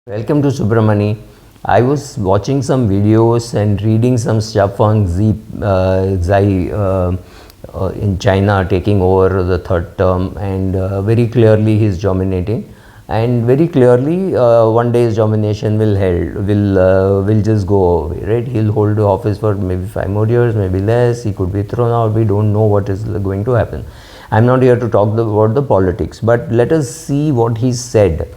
Welcome to Subramani. I was watching some videos and reading some stuff on Xi in China taking over the third term, and very clearly he's dominating. And very clearly, one day his domination will just go away, right? He'll hold the office for maybe 5 more years, maybe less. He could be thrown out. We don't know what is going to happen. I'm not here to talk about the politics, but let us see what he said.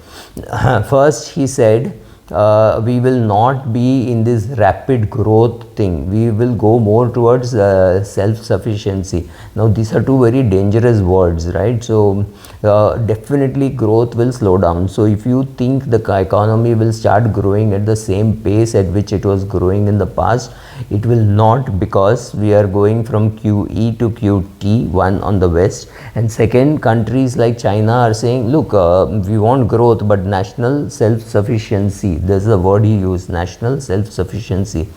First, he said, we will not be in this rapid growth thing. We will go more towards self-sufficiency. Now, these are two very dangerous words, right? So, definitely growth will slow down. So, if you think the economy will start growing at the same pace at which it was growing in the past, it will not, because we are going from QE to QT, one on the west, and second, countries like China are saying, look, we want growth but national self-sufficiency. This is the word he used, national self-sufficiency.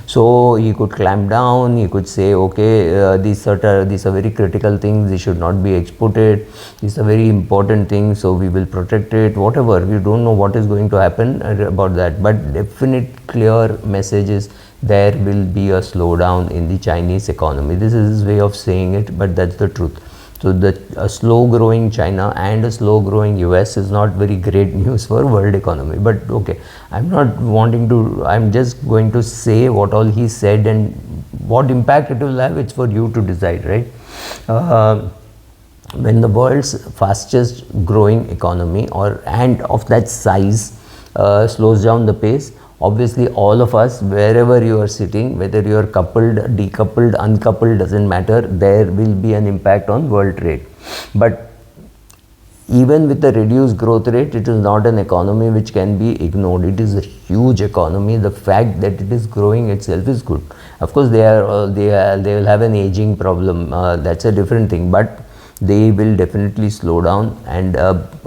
So he could clamp down, he could say, okay, these are very critical things, they should not be exported, these are very important things, so we will protect it, whatever. We don't know what is going to happen about that, but definite clear messages. There will be a slowdown in the Chinese economy. This is his way of saying it, but that's the truth. So a slow growing China and a slow growing US is not very great news for world economy. But okay, I'm just going to say what all he said and what impact it will have. It's for you to decide, right? When the world's fastest growing economy and of that size slows down the pace, obviously all of us, wherever you are sitting, whether you are coupled, decoupled, uncoupled, doesn't matter, there will be an impact on world trade. But even with the reduced growth rate, it is not an economy which can be ignored. It is a huge economy. The fact that it is growing itself is good. Of course, they will have an aging problem. That's a different thing. But they will definitely slow down, and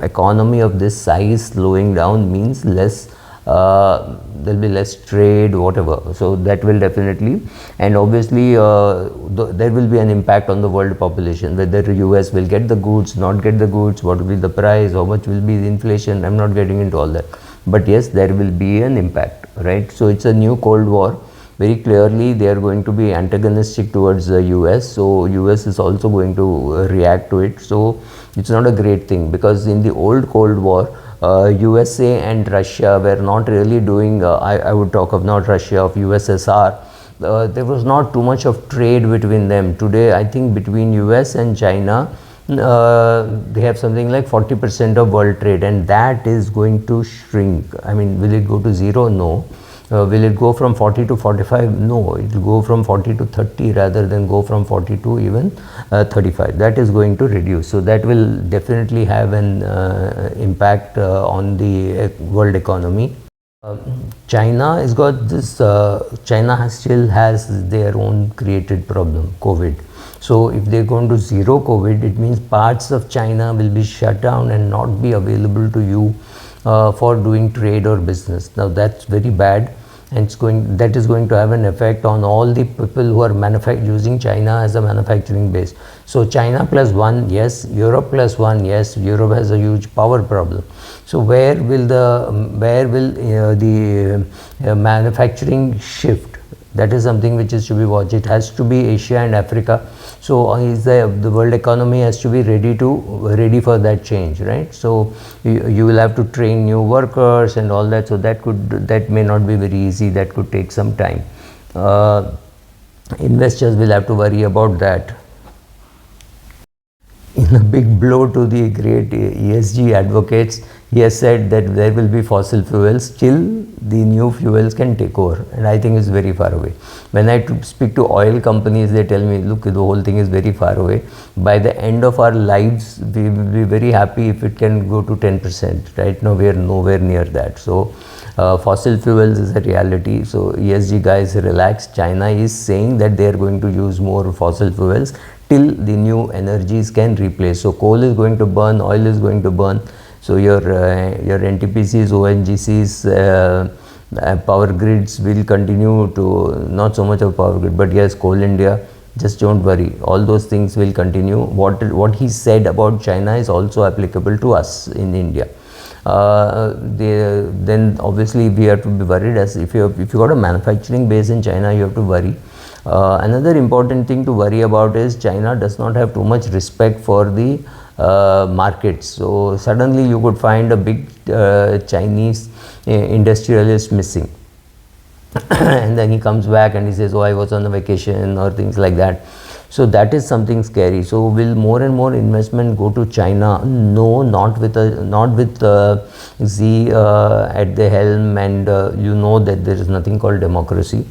economy of this size slowing down means less. There'll be less trade, whatever. So that will definitely, and obviously there will be an impact on the world population, whether the US will get the goods, not get the goods, what will be the price, how much will be the inflation. I'm not getting into all that, but yes, there will be an impact, right? So it's a new Cold War. Very clearly they are going to be antagonistic towards the US, so US is also going to react to it. So it's not a great thing, because in the old Cold War, USA and Russia were not really doing, I would talk of not Russia, of USSR, there was not too much of trade between them. Today, I think between US and China, they have something like 40% of world trade, and that is going to shrink. I mean, will it go to zero? No. Will it go from 40 to 45? No, it will go from 40 to 30 rather than go from 40 to even 35. That is going to reduce. So that will definitely have an impact on the world economy. China has got this, China still has their own created problem, COVID. So if they're going to zero COVID, it means parts of China will be shut down and not be available to you for doing trade or business. Now that's very bad, and that is going to have an effect on all the people who are using China as a manufacturing base. So China plus one, yes. Europe plus one, yes. Europe has a huge power problem. So where will the manufacturing shift? That is something which is to be watched. It has to be Asia and Africa. So the world economy has to be ready for that change, right? So you will have to train new workers and all that. So that may not be very easy. That could take some time. Investors will have to worry about that. In a big blow to the great ESG advocates, he has said that there will be fossil fuels, still the new fuels can take over, and I think it's very far away. When I speak to oil companies, they tell me, look, the whole thing is very far away. By the end of our lives, we will be very happy if it can go to 10%. Right now, we are nowhere near that. So fossil fuels is a reality. So ESG guys, relax. China is saying that they are going to use more fossil fuels till the new energies can replace. So coal is going to burn, oil is going to burn. So your NTPCs, ONGCs, power grids will continue to, not so much of power grid, but yes, Coal India, just don't worry. All those things will continue. What he said about China is also applicable to us in India. then obviously we have to be worried. As if you got a manufacturing base in China, you have to worry. Another important thing to worry about is China does not have too much respect for the markets. So suddenly you could find a big Chinese industrialist missing. And then he comes back and he says, oh, I was on a vacation, or things like that. So that is something scary. So will more and more investment go to China? No, not with Xi at the helm, and you know that there is nothing called democracy.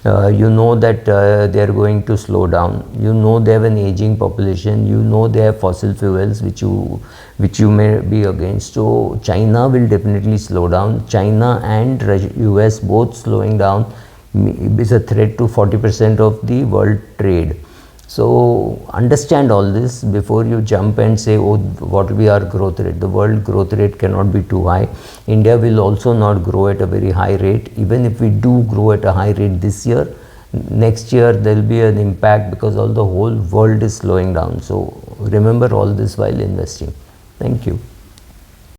You know that they are going to slow down. You know they have an aging population. You know they have fossil fuels which you may be against. So China will definitely slow down. China and US both slowing down is a threat to 40% of the world trade. So understand all this before you jump and say, oh, what will be our growth rate? The world growth rate cannot be too high. India will also not grow at a very high rate. Even if we do grow at a high rate this year, next year there will be an impact because all the whole world is slowing down. So remember all this while investing. Thank you.